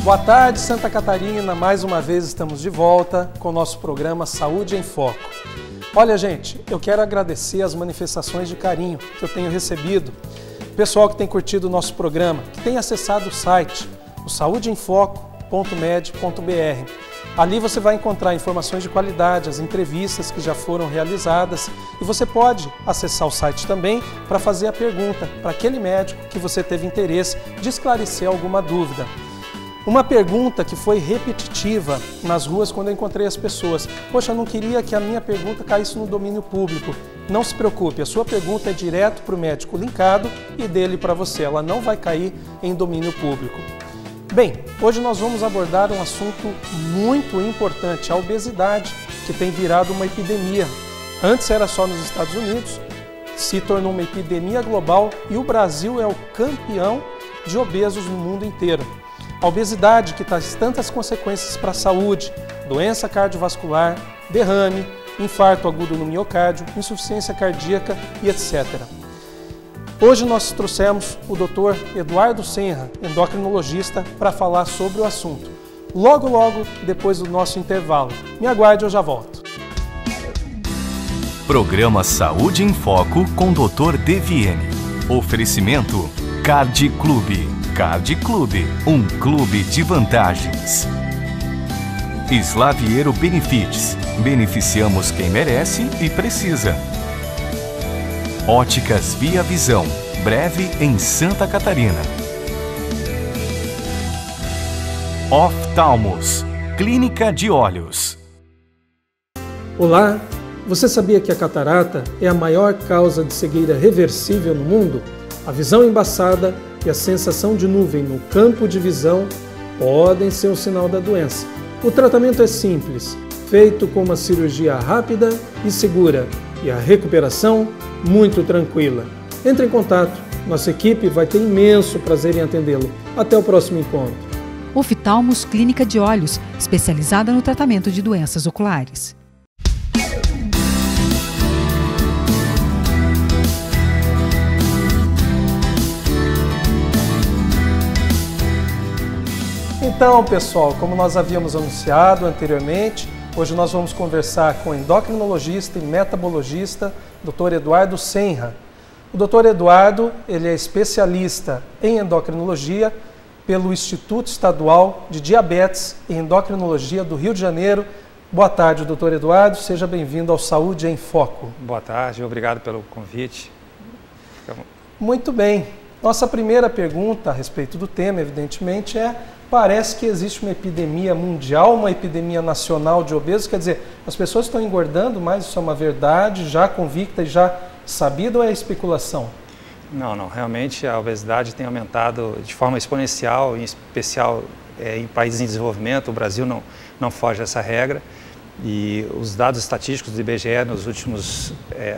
Boa tarde, Santa Catarina. Mais uma vez estamos de volta com o nosso programa Saúde em Foco. Olha, gente, eu quero agradecer as manifestações de carinho que eu tenho recebido. O pessoal que tem curtido o nosso programa, que tem acessado o site, o saudeenfoco.med.br. Ali você vai encontrar informações de qualidade, as entrevistas que já foram realizadas e você pode acessar o site também para fazer a pergunta para aquele médico que você teve interesse de esclarecer alguma dúvida. Uma pergunta que foi repetitiva nas ruas quando eu encontrei as pessoas. Poxa, eu não queria que a minha pergunta caísse no domínio público. Não se preocupe, a sua pergunta é direto para o médico linkado e dele para você. Ela não vai cair em domínio público. Bem, hoje nós vamos abordar um assunto muito importante, a obesidade, que tem virado uma epidemia. Antes era só nos Estados Unidos, se tornou uma epidemia global e o Brasil é o campeão de obesos no mundo inteiro. A obesidade que traz tantas consequências para a saúde, doença cardiovascular, derrame, infarto agudo no miocárdio, insuficiência cardíaca e etc. Hoje nós trouxemos o Dr. Eduardo Senra, endocrinologista, para falar sobre o assunto. Logo, depois do nosso intervalo. Me aguarde, eu já volto. Programa Saúde em Foco com Dr. Deviene. Oferecimento Card Clube. Card Clube, um clube de vantagens. Slaviero Benefits. Beneficiamos quem merece e precisa. Óticas Via Visão. Breve em Santa Catarina. Oftalmos. Clínica de Olhos. Olá, você sabia que a catarata é a maior causa de cegueira reversível no mundo? A visão embaçada e a sensação de nuvem no campo de visão podem ser um sinal da doença. O tratamento é simples, feito com uma cirurgia rápida e segura, e a recuperação muito tranquila. Entre em contato, nossa equipe vai ter imenso prazer em atendê-lo. Até o próximo encontro. Oftalmos Clínica de Olhos, especializada no tratamento de doenças oculares. Então, pessoal, como nós havíamos anunciado anteriormente, hoje nós vamos conversar com o endocrinologista e metabologista, Dr. Eduardo Senra. O Dr. Eduardo, ele é especialista em endocrinologia pelo Instituto Estadual de Diabetes e Endocrinologia do Rio de Janeiro. Boa tarde, Dr. Eduardo, seja bem-vindo ao Saúde em Foco. Boa tarde, obrigado pelo convite. Muito bem. Nossa primeira pergunta a respeito do tema, evidentemente, parece que existe uma epidemia mundial, uma epidemia nacional de obesos, quer dizer, as pessoas estão engordando, mas isso é uma verdade já convicta e já sabida ou é especulação? Não, realmente a obesidade tem aumentado de forma exponencial, em especial em países em desenvolvimento. O Brasil não foge dessa regra e os dados estatísticos do IBGE nos últimos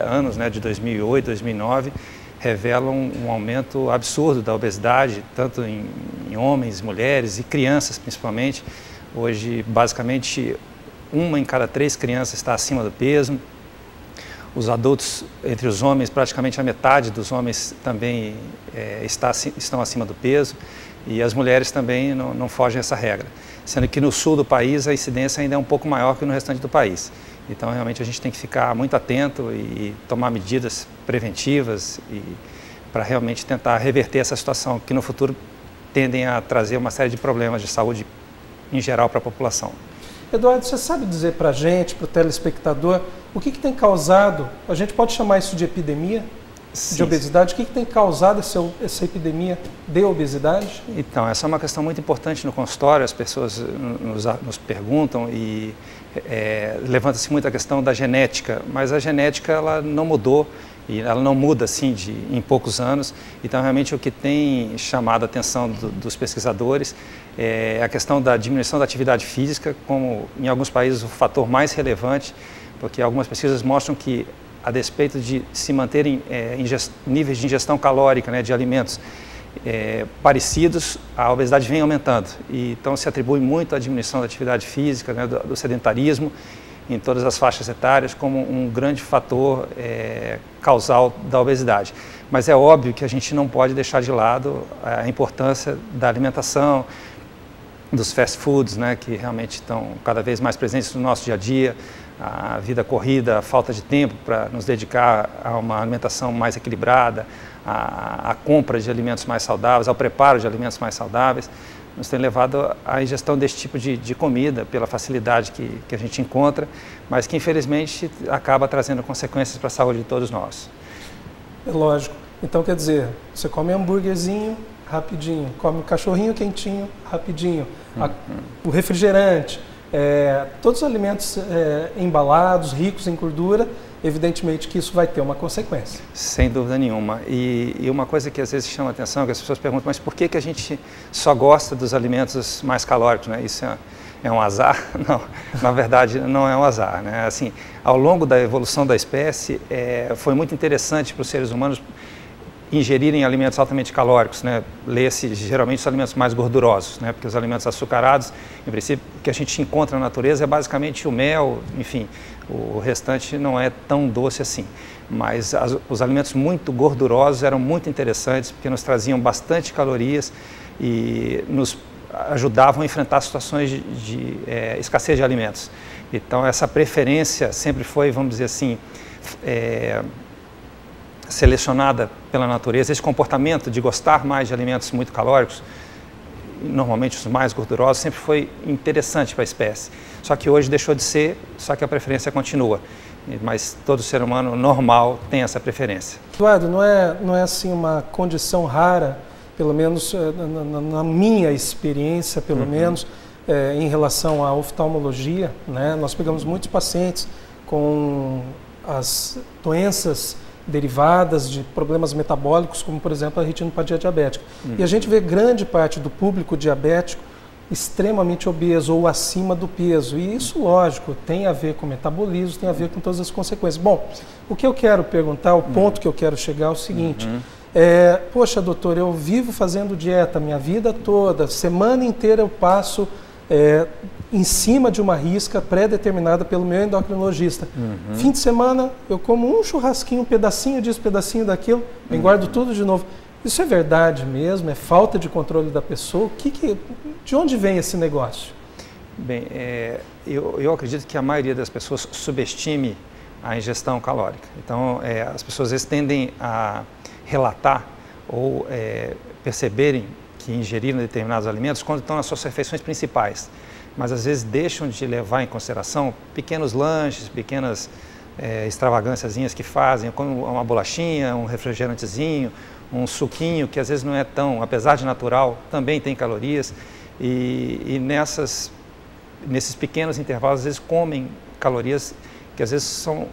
anos, de 2008, 2009, revelam um aumento absurdo da obesidade, tanto em homens, mulheres e crianças principalmente. Hoje, basicamente, 1 em cada 3 crianças está acima do peso. Os adultos, entre os homens, praticamente a metade dos homens também estão acima do peso. E as mulheres também não fogem dessa regra. Sendo que no sul do país a incidência ainda é um pouco maior que no restante do país. Então, realmente, a gente tem que ficar muito atento e tomar medidas preventivas para realmente tentar reverter essa situação, que no futuro tendem a trazer uma série de problemas de saúde em geral para a população. Eduardo, você sabe dizer para a gente, para o telespectador, o que tem causado, a gente pode chamar isso de epidemia de obesidade, o que tem causado essa epidemia de obesidade? Então, essa é uma questão muito importante no consultório, as pessoas nos perguntam e levanta-se muito a questão da genética, mas a genética ela não mudou e ela não muda assim em poucos anos. Então, realmente o que tem chamado a atenção dos pesquisadores é a questão da diminuição da atividade física, como em alguns países o fator mais relevante, porque algumas pesquisas mostram que, a despeito de se manterem níveis de ingestão calórica, de alimentos parecidos, a obesidade vem aumentando. E, então se atribui muito à diminuição da atividade física, do sedentarismo em todas as faixas etárias como um grande fator causal da obesidade. Mas é óbvio que a gente não pode deixar de lado a importância da alimentação, dos fast foods, né, que realmente estão cada vez mais presentes no nosso dia a dia, a vida corrida, a falta de tempo para nos dedicar a uma alimentação mais equilibrada, a compra de alimentos mais saudáveis, ao preparo de alimentos mais saudáveis, nos tem levado à ingestão desse tipo de comida, pela facilidade que a gente encontra, mas que infelizmente acaba trazendo consequências para a saúde de todos nós. É lógico. Então, quer dizer, você come hambúrguerzinho rapidinho, come cachorrinho quentinho rapidinho, o refrigerante, todos os alimentos embalados, ricos em gordura, evidentemente que isso vai ter uma consequência. Sem dúvida nenhuma. E uma coisa que às vezes chama a atenção, que as pessoas perguntam, mas por que a gente só gosta dos alimentos mais calóricos, né? Isso é um azar? Não, na verdade não é um azar, né? Assim, ao longo da evolução da espécie, foi muito interessante para os seres humanos ingerirem alimentos altamente calóricos, né? Lê-se geralmente os alimentos mais gordurosos, né? Porque os alimentos açucarados, em princípio, o que a gente encontra na natureza é basicamente o mel, enfim, o restante não é tão doce assim. Mas os alimentos muito gordurosos eram muito interessantes, porque nos traziam bastante calorias e nos ajudavam a enfrentar situações de escassez de alimentos. Então, essa preferência sempre foi, vamos dizer assim, selecionada pela natureza. Esse comportamento de gostar mais de alimentos muito calóricos, normalmente os mais gordurosos, sempre foi interessante para a espécie. Só que hoje deixou de ser, só que a preferência continua. Mas todo ser humano normal tem essa preferência. Eduardo, não é assim uma condição rara, pelo menos na minha experiência, pelo menos, em relação à oftalmologia, né? Nós pegamos muitos pacientes com as doenças derivadas de problemas metabólicos, como por exemplo a retinopatia diabética. E a gente vê grande parte do público diabético extremamente obeso ou acima do peso. E isso, lógico, tem a ver com metabolismo, tem a ver com todas as consequências. Bom, o que eu quero perguntar, o ponto que eu quero chegar é o seguinte. Poxa, doutor, eu vivo fazendo dieta minha vida toda, semana inteira eu passo em cima de uma risca pré-determinada pelo meu endocrinologista. Fim de semana eu como um churrasquinho, um pedacinho disso, um pedacinho daquilo, engordo tudo de novo. Isso é verdade mesmo? É falta de controle da pessoa? De onde vem esse negócio? Bem, eu acredito que a maioria das pessoas subestime a ingestão calórica. Então, as pessoas às vezes tendem a relatar ou perceberem que ingeriram determinados alimentos quando estão nas suas refeições principais, mas às vezes deixam de levar em consideração pequenos lanches, pequenas extravagânciazinhas que fazem, como uma bolachinha, um refrigerantezinho, um suquinho, que às vezes não é tão, apesar de natural, também tem calorias, e nesses pequenos intervalos, às vezes comem calorias que às vezes são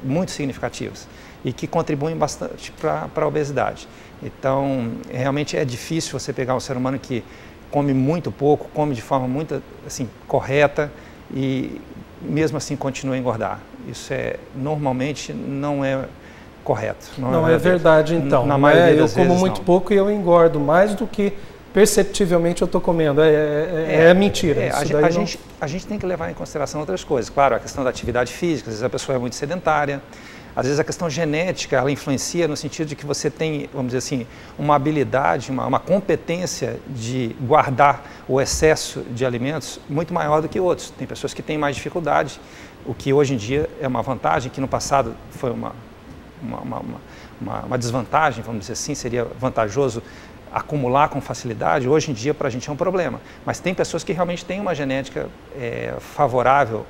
muito significativas e que contribuem bastante para a obesidade. Então, realmente é difícil você pegar um ser humano que come muito pouco, come de forma muito assim, correta e mesmo assim continua a engordar. Isso normalmente não é correto. Não é verdade, então. Na maioria das vezes, eu como muito pouco e eu engordo mais do que perceptivelmente eu estou comendo. É mentira. A gente tem que levar em consideração outras coisas. Claro, a questão da atividade física, às vezes a pessoa é muito sedentária. Às vezes a questão genética, ela influencia no sentido de que você tem, vamos dizer assim, uma habilidade, uma competência de guardar o excesso de alimentos muito maior do que outros. Tem pessoas que têm mais dificuldade, o que hoje em dia é uma vantagem, que no passado foi uma desvantagem, vamos dizer assim, seria vantajoso acumular com facilidade. Hoje em dia para a gente é um problema. Mas tem pessoas que realmente têm uma genética favorável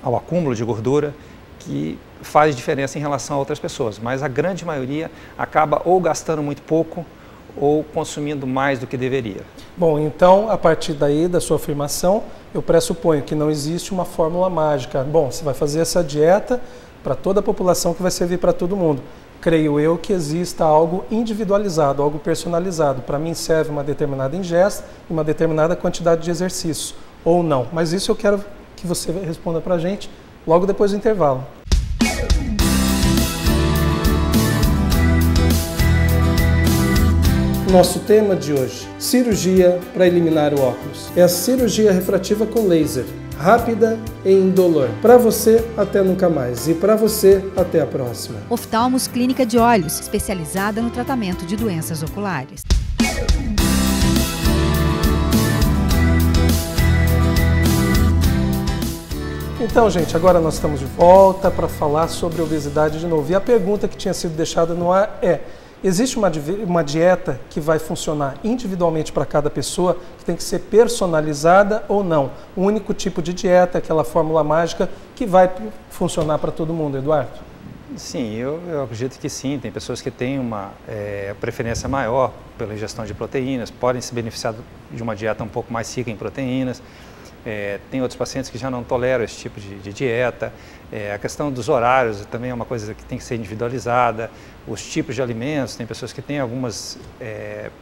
ao acúmulo de gordura, que faz diferença em relação a outras pessoas, mas a grande maioria acaba ou gastando muito pouco ou consumindo mais do que deveria. Bom, então, a partir daí, da sua afirmação, eu pressuponho que não existe uma fórmula mágica. Bom, você vai fazer essa dieta para toda a população que vai servir para todo mundo. Creio eu que exista algo individualizado, algo personalizado. Para mim serve uma determinada ingesta e uma determinada quantidade de exercício, ou não. Mas isso eu quero que você responda para a gente logo depois do intervalo. Nosso tema de hoje, cirurgia para eliminar o óculos. É a cirurgia refrativa com laser, rápida e indolor. Para você, até nunca mais. E para você, até a próxima. Oftalmos Clínica de Olhos, especializada no tratamento de doenças oculares. Então, gente, agora nós estamos de volta para falar sobre obesidade de novo. E a pergunta que tinha sido deixada no ar é: existe uma dieta que vai funcionar individualmente para cada pessoa, que tem que ser personalizada ou não? O único tipo de dieta, aquela fórmula mágica que vai funcionar para todo mundo, Eduardo? Sim, eu acredito que sim. Tem pessoas que têm uma preferência maior pela ingestão de proteínas, podem se beneficiar de uma dieta um pouco mais rica em proteínas. Tem outros pacientes que já não toleram esse tipo de dieta. A questão dos horários também é uma coisa que tem que ser individualizada. Os tipos de alimentos, tem pessoas que têm algumas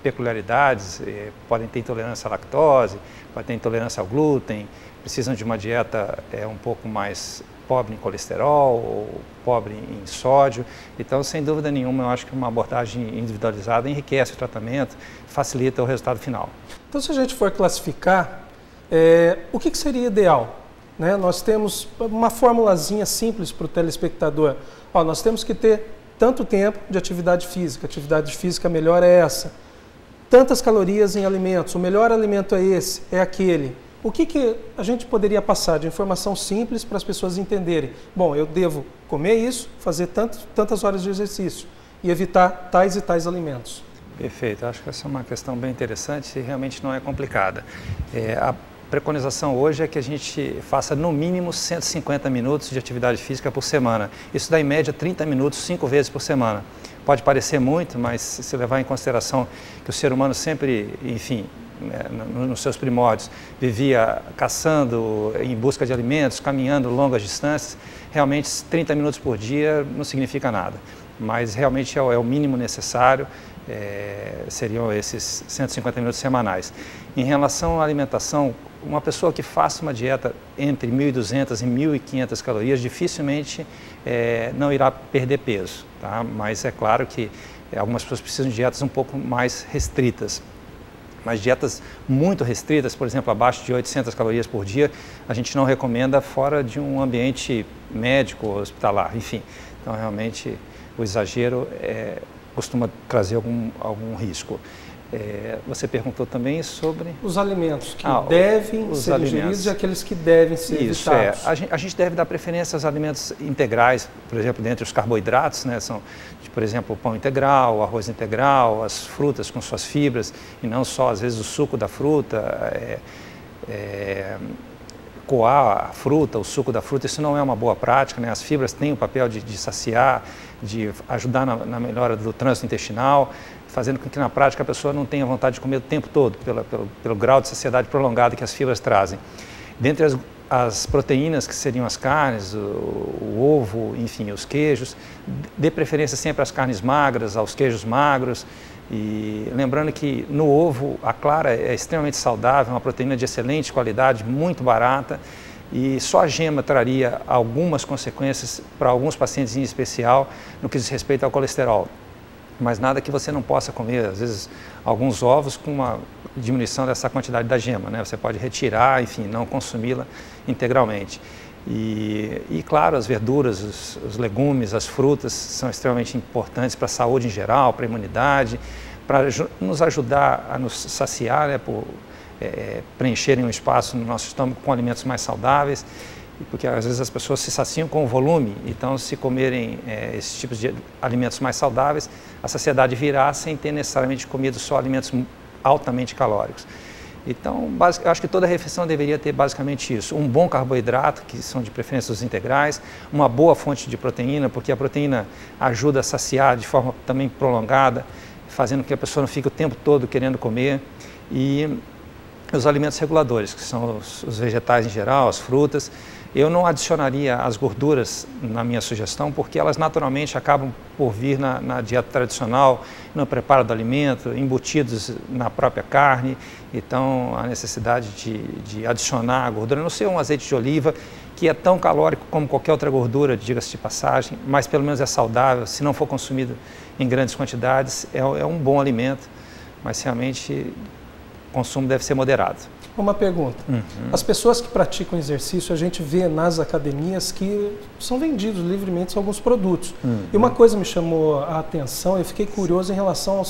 peculiaridades, podem ter intolerância à lactose, podem ter intolerância ao glúten, precisam de uma dieta um pouco mais pobre em colesterol ou pobre em sódio. Então, sem dúvida nenhuma, eu acho que uma abordagem individualizada enriquece o tratamento, facilita o resultado final. Então, se a gente for classificar, o que seria ideal? Né? Nós temos uma formulazinha simples para o telespectador. Nós temos que ter tanto tempo de atividade física melhor é essa. Tantas calorias em alimentos, o melhor alimento é esse, é aquele. O que a gente poderia passar de informação simples para as pessoas entenderem? Bom, eu devo comer isso, fazer tantas horas de exercício e evitar tais e tais alimentos. Perfeito, acho que essa é uma questão bem interessante e realmente não é complicada. A preconização hoje é que a gente faça no mínimo 150 minutos de atividade física por semana. Isso dá em média 30 minutos, 5 vezes por semana. Pode parecer muito, mas se levar em consideração que o ser humano sempre, enfim, nos seus primórdios, vivia caçando em busca de alimentos, caminhando longas distâncias, realmente 30 minutos por dia não significa nada. Mas realmente é o mínimo necessário. Seriam esses 150 minutos semanais. Em relação à alimentação, uma pessoa que faça uma dieta entre 1.200 e 1.500 calorias dificilmente não irá perder peso, tá? Mas é claro que algumas pessoas precisam de dietas um pouco mais restritas. Mas dietas muito restritas, por exemplo, abaixo de 800 calorias por dia, a gente não recomenda fora de um ambiente médico ou hospitalar, enfim. Então, realmente, o exagero costuma trazer algum risco. Você perguntou também sobre... Os alimentos que devem ser ingeridos e aqueles que devem ser evitados. A gente deve dar preferência aos alimentos integrais, por exemplo, dentre os carboidratos, né, são, por exemplo, o pão integral, o arroz integral, as frutas com suas fibras, e não só, às vezes, o suco da fruta, coar a fruta, o suco da fruta, isso não é uma boa prática, né? As fibras têm o papel de saciar, de ajudar na melhora do trânsito intestinal, fazendo com que na prática a pessoa não tenha vontade de comer o tempo todo, pelo grau de saciedade prolongada que as fibras trazem. Dentre as proteínas, que seriam as carnes, o ovo, enfim, os queijos, dê preferência sempre às carnes magras, aos queijos magros. E lembrando que no ovo a clara é extremamente saudável, uma proteína de excelente qualidade, muito barata, e só a gema traria algumas consequências para alguns pacientes em especial no que diz respeito ao colesterol. Mas nada que você não possa comer, às vezes alguns ovos com uma diminuição dessa quantidade da gema, né? Você pode retirar, enfim, não consumi-la integralmente. E claro, as verduras, os legumes, as frutas são extremamente importantes para a saúde em geral, para a imunidade, para nos ajudar a nos saciar, né, por preencherem um espaço no nosso estômago com alimentos mais saudáveis, porque às vezes as pessoas se saciam com o volume, então se comerem esses tipos de alimentos mais saudáveis, a saciedade virá sem ter necessariamente comido só alimentos altamente calóricos. Então, eu acho que toda refeição deveria ter basicamente isso: um bom carboidrato, que são de preferência os integrais, uma boa fonte de proteína, porque a proteína ajuda a saciar de forma também prolongada, fazendo com que a pessoa não fique o tempo todo querendo comer, e os alimentos reguladores, que são os vegetais em geral, as frutas. Eu não adicionaria as gorduras na minha sugestão, porque elas naturalmente acabam por vir na dieta tradicional, no preparo do alimento, embutidos na própria carne. Então, a necessidade de adicionar a gordura, a não ser um azeite de oliva, que é tão calórico como qualquer outra gordura, diga-se de passagem, mas pelo menos é saudável, se não for consumido em grandes quantidades, é um bom alimento. mas realmente o consumo deve ser moderado. Uma pergunta. As pessoas que praticam exercício, a gente vê nas academias que são vendidos livremente alguns produtos. E uma coisa me chamou a atenção, eu fiquei curioso em relação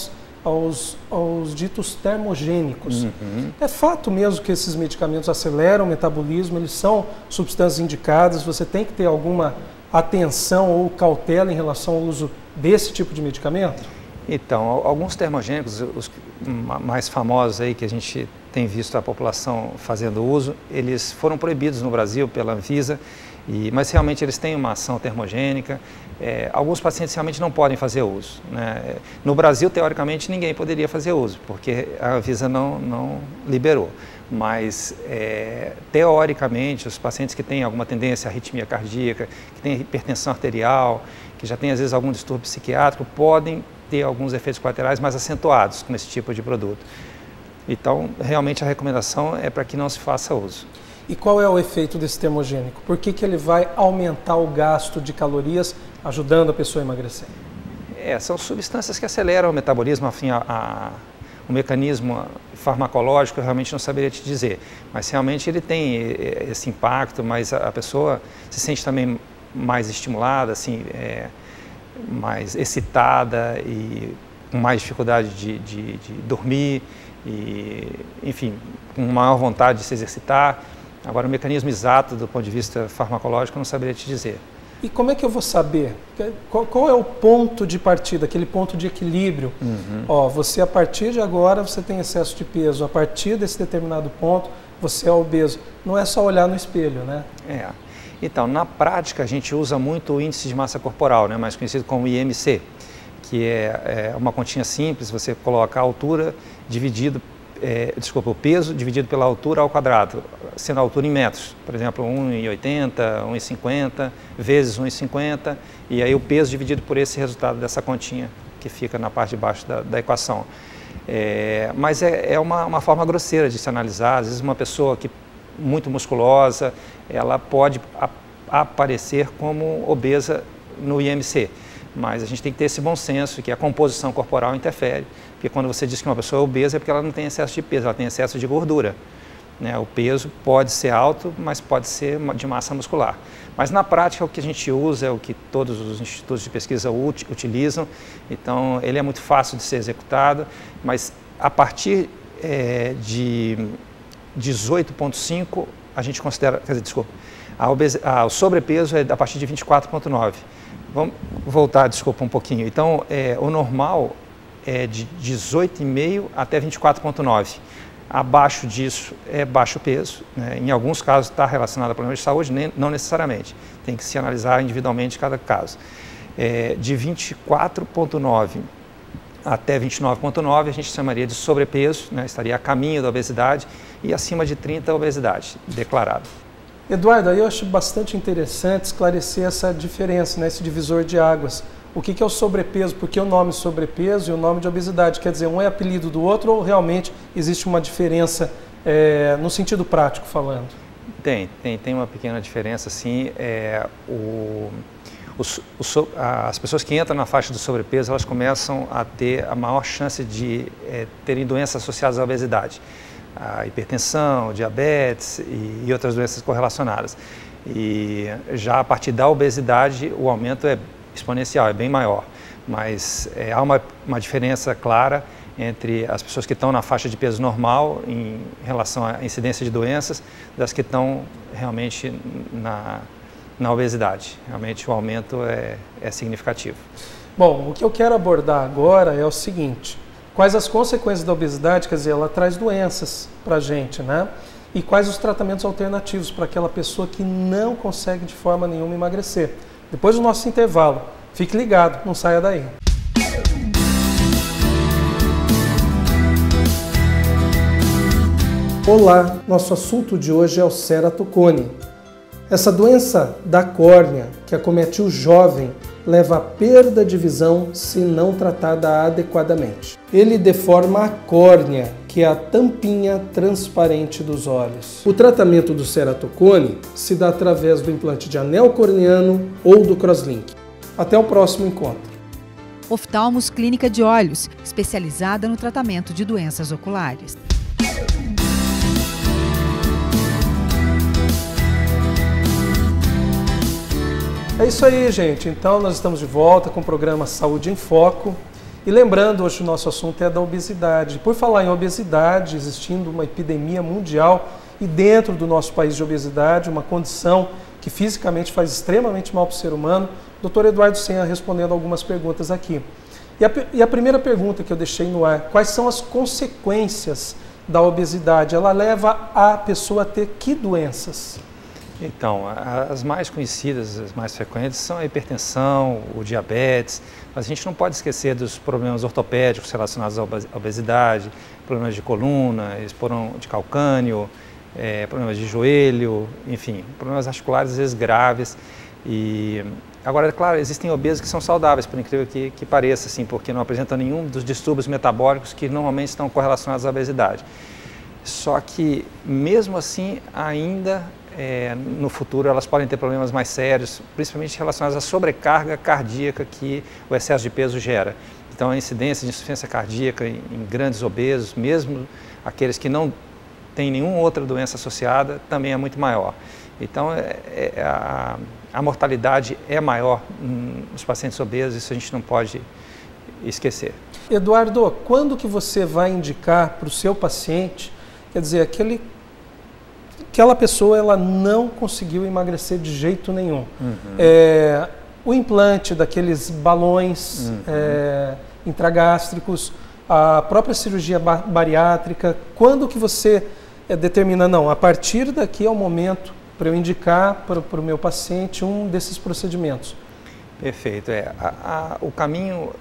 aos ditos termogênicos. É fato mesmo que esses medicamentos aceleram o metabolismo, eles são substâncias indicadas, você tem que ter alguma atenção ou cautela em relação ao uso desse tipo de medicamento? Então, alguns termogênicos, os mais famosos aí que a gente tem visto a população fazendo uso, eles foram proibidos no Brasil pela Anvisa, mas realmente eles têm uma ação termogênica. Alguns pacientes realmente não podem fazer uso, né? No Brasil, teoricamente, ninguém poderia fazer uso, porque a Anvisa não liberou. Mas, teoricamente, os pacientes que têm alguma tendência à arritmia cardíaca, que têm hipertensão arterial, que já têm, às vezes, algum distúrbio psiquiátrico, podem ter alguns efeitos colaterais mais acentuados com esse tipo de produto. Então, realmente, a recomendação é para que não se faça uso. E qual é o efeito desse termogênico? Por que ele vai aumentar o gasto de calorias, ajudando a pessoa a emagrecer? São substâncias que aceleram o metabolismo, afim, o mecanismo farmacológico eu realmente não saberia te dizer, mas realmente ele tem esse impacto, mas a pessoa se sente também mais estimulada, assim, mais excitada e com mais dificuldade de dormir e, enfim, com maior vontade de se exercitar. Agora, o mecanismo exato do ponto de vista farmacológico eu não saberia te dizer. E como é que eu vou saber? Qual é o ponto de partida, aquele ponto de equilíbrio? Você a partir de agora você tem excesso de peso, a partir desse determinado ponto você é obeso. Não é só olhar no espelho, né? Então, na prática a gente usa muito o índice de massa corporal, né, mais conhecido como IMC, que é uma continha simples, você coloca a altura dividido, o peso dividido pela altura ao quadrado, sendo a altura em metros, por exemplo, 1,80, 1,50, vezes 1,50, e aí o peso dividido por esse resultado dessa continha que fica na parte de baixo da equação. Mas é uma forma grosseira de se analisar. Às vezes uma pessoa muito musculosa, ela pode aparecer como obesa no IMC, mas a gente tem que ter esse bom senso que a composição corporal interfere, porque quando você diz que uma pessoa é obesa é porque ela não tem excesso de peso, ela tem excesso de gordura, né? O peso pode ser alto, mas pode ser de massa muscular. Mas na prática o que a gente usa é o que todos os institutos de pesquisa utilizam, então ele é muito fácil de ser executado, mas a partir de 18,5 a gente considera, o sobrepeso é a partir de 24,9. Vamos voltar, um pouquinho. Então, o normal é de 18,5 até 24,9. Abaixo disso é baixo peso, né? Em alguns casos está relacionado a problemas de saúde, não necessariamente. Tem que se analisar individualmente cada caso. De 24,9 até 29,9 a gente chamaria de sobrepeso, né? Estaria a caminho da obesidade, e acima de 30 a obesidade declarada. Eduardo, aí eu acho bastante interessante esclarecer essa diferença, né? Esse divisor de águas. O que é o sobrepeso? Por que o nome sobrepeso e o nome de obesidade? Quer dizer, um é apelido do outro ou realmente existe uma diferença no sentido prático falando? Tem uma pequena diferença, sim. As pessoas que entram na faixa do sobrepeso, elas começam a ter a maior chance de terem doenças associadas à obesidade. A hipertensão, diabetes e outras doenças correlacionadas. E já a partir da obesidade, o aumento é exponencial, é bem maior. Mas há uma diferença clara entre as pessoas que estão na faixa de peso normal em relação à incidência de doenças, das que estão realmente na obesidade. Realmente o aumento é significativo. Bom, o que eu quero abordar agora é o seguinte: quais as consequências da obesidade? Quer dizer, ela traz doenças para a gente, né? E quais os tratamentos alternativos para aquela pessoa que não consegue de forma nenhuma emagrecer? Depois do nosso intervalo, fique ligado, não saia daí. Olá, nosso assunto de hoje é o ceratocone. Essa doença da córnea que acomete o jovem leva à perda de visão se não tratada adequadamente. Ele deforma a córnea, que é a tampinha transparente dos olhos. O tratamento do ceratocone se dá através do implante de anel corneano ou do crosslink. Até o próximo encontro. Oftalmos Clínica de Olhos, especializada no tratamento de doenças oculares. É isso aí, gente. Então, nós estamos de volta com o programa Saúde em Foco. E lembrando, hoje o nosso assunto é da obesidade. Por falar em obesidade, existindo uma epidemia mundial e dentro do nosso país de obesidade, uma condição que fisicamente faz extremamente mal para o ser humano, o Dr. Eduardo Senra respondendo algumas perguntas aqui. E a primeira pergunta que eu deixei no ar, quais são as consequências da obesidade? Ela leva a pessoa a ter que doenças? Então, as mais conhecidas, as mais frequentes são a hipertensão, o diabetes, mas a gente não pode esquecer dos problemas ortopédicos relacionados à obesidade, problemas de coluna, esporão de calcânio, problemas de joelho, enfim, problemas articulares às vezes graves. E agora, é claro, existem obesos que são saudáveis, por incrível que pareça, assim, porque não apresentam nenhum dos distúrbios metabólicos que normalmente estão correlacionados à obesidade. Só que, mesmo assim, ainda no futuro elas podem ter problemas mais sérios, principalmente relacionados à sobrecarga cardíaca que o excesso de peso gera. Então, a incidência de insuficiência cardíaca em grandes obesos, mesmo aqueles que não têm nenhuma outra doença associada, também é muito maior. Então, a mortalidade é maior nos pacientes obesos, isso a gente não pode esquecer. Eduardo, quando que você vai indicar para o seu paciente, quer dizer, aquela pessoa ela não conseguiu emagrecer de jeito nenhum. O implante daqueles balões intragástricos, a própria cirurgia bariátrica, quando que você determina, não, a partir daqui é o momento para eu indicar para o meu paciente um desses procedimentos? Perfeito. O caminho,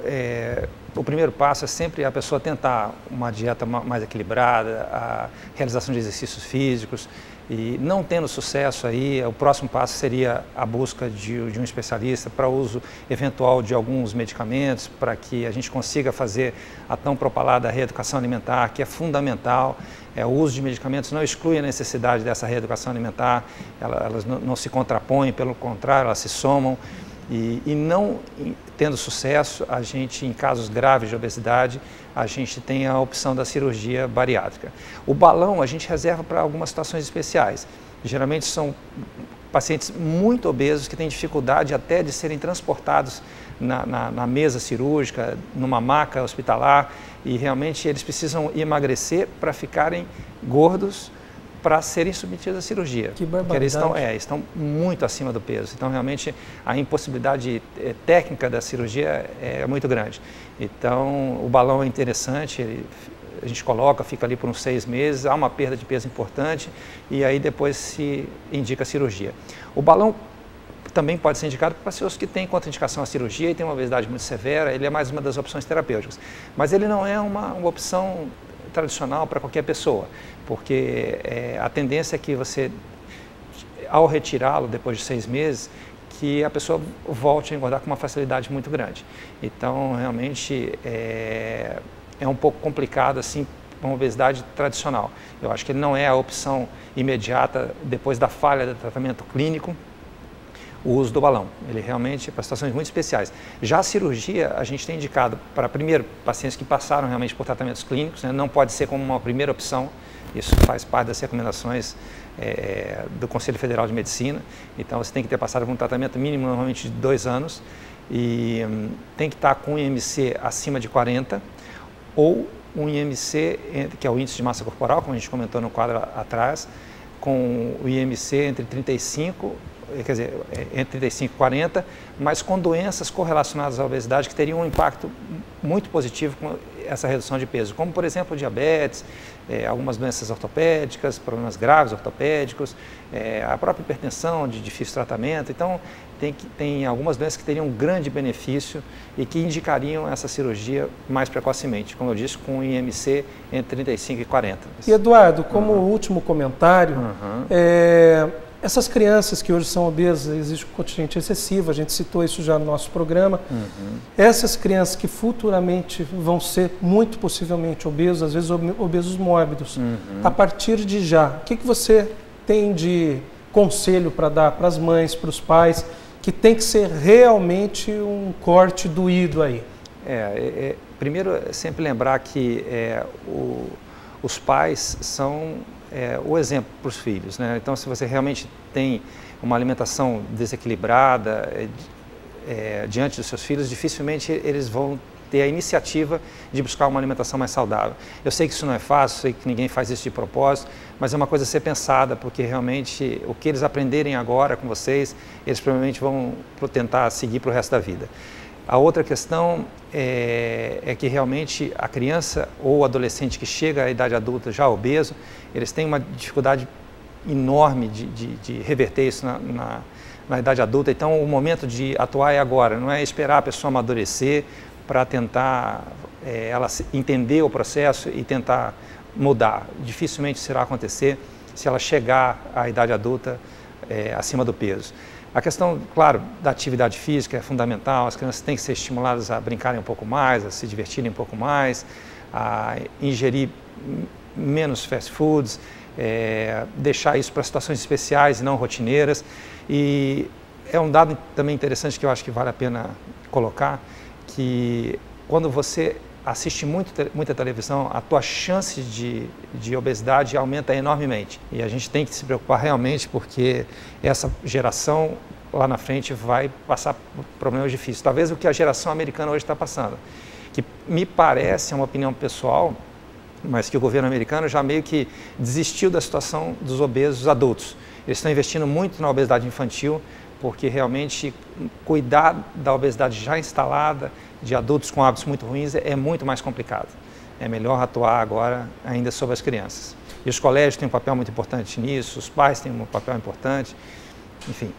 o primeiro passo é sempre a pessoa tentar uma dieta mais equilibrada, a realização de exercícios físicos, e não tendo sucesso aí, o próximo passo seria a busca de um especialista para uso eventual de alguns medicamentos, para que a gente consiga fazer a tão propalada reeducação alimentar, que é fundamental. O uso de medicamentos não exclui a necessidade dessa reeducação alimentar, elas não se contrapõem, pelo contrário, elas se somam. E não tendo sucesso, a gente, em casos graves de obesidade, a gente tem a opção da cirurgia bariátrica. O balão a gente reserva para algumas situações especiais. Geralmente são pacientes muito obesos que têm dificuldade até de serem transportados na mesa cirúrgica, numa maca hospitalar, e realmente eles precisam emagrecer para ficarem gordos, para serem submetidos à cirurgia. Que barbaridade. Porque eles estão muito acima do peso. Então, realmente, a impossibilidade técnica da cirurgia é muito grande. Então, o balão é interessante, a gente coloca, fica ali por uns 6 meses, há uma perda de peso importante e aí depois se indica a cirurgia. O balão também pode ser indicado para pessoas que têm contraindicação à cirurgia e têm uma obesidade muito severa, ele é mais uma das opções terapêuticas. Mas ele não é uma opção tradicional para qualquer pessoa, porque a tendência é que você, ao retirá-lo depois de 6 meses, que a pessoa volte a engordar com uma facilidade muito grande. Então, realmente, é um pouco complicado assim uma obesidade tradicional. Eu acho que ele não é a opção imediata depois da falha do tratamento clínico, o uso do balão. Ele realmente é para situações muito especiais. Já a cirurgia, a gente tem indicado para, primeiro, pacientes que passaram realmente por tratamentos clínicos, né? Não pode ser como uma primeira opção, isso faz parte das recomendações do Conselho Federal de Medicina. Então, você tem que ter passado por um tratamento mínimo, normalmente de 2 anos, e tem que estar com um IMC acima de 40, ou um IMC, que é o índice de massa corporal, como a gente comentou no quadro atrás, com o IMC entre 35, quer dizer, entre 35 e 40, mas com doenças correlacionadas à obesidade que teriam um impacto muito positivo com essa redução de peso, como, por exemplo, diabetes, algumas doenças ortopédicas, problemas graves ortopédicos, a própria hipertensão de difícil tratamento. Então, tem algumas doenças que teriam um grande benefício e que indicariam essa cirurgia mais precocemente, como eu disse, com IMC entre 35 e 40. E, Eduardo, como último comentário, essas crianças que hoje são obesas, existe um contingente excessivo, a gente citou isso já no nosso programa. Essas crianças que futuramente vão ser muito possivelmente obesos, às vezes obesos mórbidos, a partir de já, o que você tem de conselho para dar para as mães, para os pais, que tem que ser realmente um corte doído aí? Primeiro, sempre lembrar que os pais são o exemplo para os filhos, né? Então, se você realmente tem uma alimentação desequilibrada diante dos seus filhos, dificilmente eles vão ter a iniciativa de buscar uma alimentação mais saudável. Eu sei que isso não é fácil, sei que ninguém faz isso de propósito, mas é uma coisa a ser pensada, porque realmente o que eles aprenderem agora com vocês, eles provavelmente vão tentar seguir para o resto da vida. A outra questão é que realmente a criança ou o adolescente que chega à idade adulta já obeso, eles têm uma dificuldade enorme de reverter isso na idade adulta. Então, o momento de atuar é agora, não é esperar a pessoa amadurecer para tentar ela entender o processo e tentar mudar. Dificilmente isso irá acontecer se ela chegar à idade adulta acima do peso. A questão, claro, da atividade física é fundamental, as crianças têm que ser estimuladas a brincarem um pouco mais, a se divertirem um pouco mais, a ingerir menos fast foods, deixar isso para situações especiais e não rotineiras. E é um dado também interessante que eu acho que vale a pena colocar, que quando você assiste muita televisão, a tua chance de obesidade aumenta enormemente. E a gente tem que se preocupar realmente, porque essa geração lá na frente vai passar por problemas difíceis. Talvez o que a geração americana hoje está passando, que me parece, é uma opinião pessoal, mas que o governo americano já meio que desistiu da situação dos obesos adultos. Eles estão investindo muito na obesidade infantil, porque realmente cuidar da obesidade já instalada, de adultos com hábitos muito ruins, é muito mais complicado. É melhor atuar agora ainda sobre as crianças. E os colégios têm um papel muito importante nisso, os pais têm um papel importante, enfim.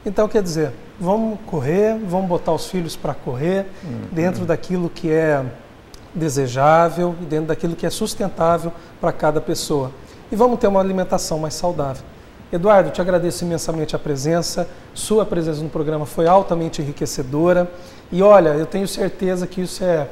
Então, quer dizer, vamos correr, vamos botar os filhos para correr, dentro daquilo que é desejável e dentro daquilo que é sustentável para cada pessoa. E vamos ter uma alimentação mais saudável. Eduardo, te agradeço imensamente a presença, sua presença no programa foi altamente enriquecedora e olha, eu tenho certeza que isso é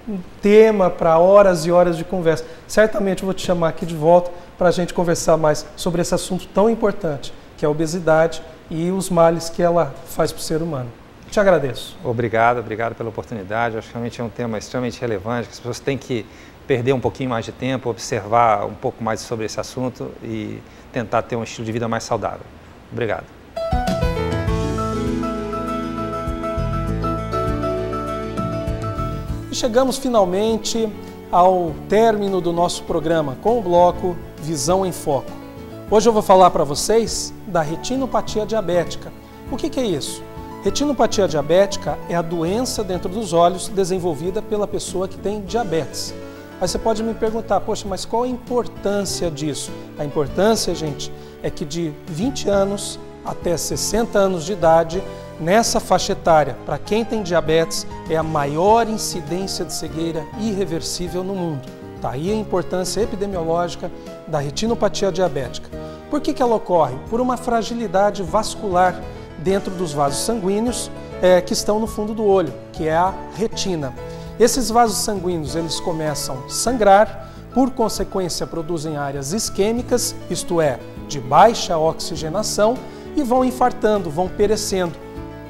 um tema para horas e horas de conversa. Certamente eu vou te chamar aqui de volta para a gente conversar mais sobre esse assunto tão importante, que é a obesidade e os males que ela faz para o ser humano. Te agradeço. Obrigado pela oportunidade, acho que realmente é um tema extremamente relevante, que as pessoas têm que perder um pouquinho mais de tempo, observar um pouco mais sobre esse assunto e tentar ter um estilo de vida mais saudável. Obrigado. E chegamos finalmente ao término do nosso programa com o bloco Visão em Foco. Hoje eu vou falar para vocês da retinopatia diabética. O que é isso? Retinopatia diabética é a doença dentro dos olhos desenvolvida pela pessoa que tem diabetes. Aí você pode me perguntar, poxa, mas qual a importância disso? A importância, gente, é que de 20 anos até 60 anos de idade, nessa faixa etária, para quem tem diabetes, é a maior incidência de cegueira irreversível no mundo. Tá aí a importância epidemiológica da retinopatia diabética. Por que ela ocorre? Por uma fragilidade vascular dentro dos vasos sanguíneos que estão no fundo do olho, que é a retina. Esses vasos sanguíneos eles começam a sangrar, por consequência produzem áreas isquêmicas, isto é, de baixa oxigenação, e vão infartando, vão perecendo.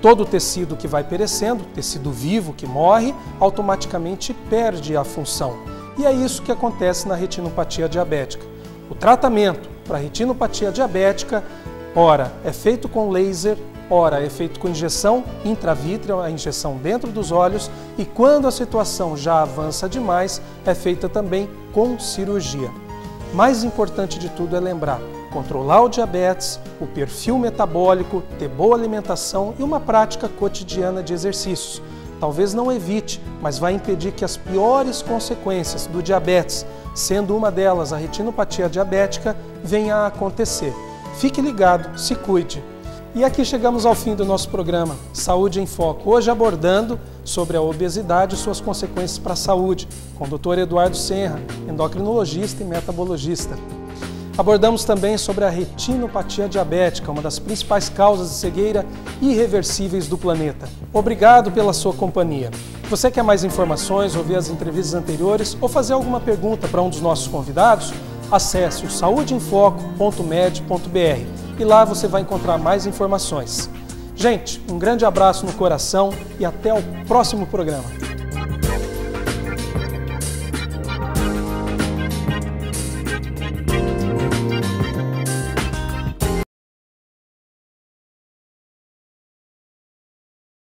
Todo o tecido que vai perecendo, tecido vivo que morre, automaticamente perde a função. E é isso que acontece na retinopatia diabética. O tratamento para a retinopatia diabética, ora é feito com laser, ora é feito com injeção intravítrea, a injeção dentro dos olhos, e quando a situação já avança demais, é feita também com cirurgia. Mais importante de tudo é lembrar, controlar o diabetes, o perfil metabólico, ter boa alimentação e uma prática cotidiana de exercícios. Talvez não evite, mas vai impedir que as piores consequências do diabetes, sendo uma delas a retinopatia diabética, venha a acontecer. Fique ligado, se cuide. E aqui chegamos ao fim do nosso programa Saúde em Foco, hoje abordando sobre a obesidade e suas consequências para a saúde, com o Dr. Eduardo Senra, endocrinologista e metabologista. Abordamos também sobre a retinopatia diabética, uma das principais causas de cegueira irreversíveis do planeta. Obrigado pela sua companhia. Você quer mais informações, ouvir as entrevistas anteriores ou fazer alguma pergunta para um dos nossos convidados? Acesse o saudeinfoco.med.br e lá você vai encontrar mais informações. Gente, um grande abraço no coração e até o próximo programa.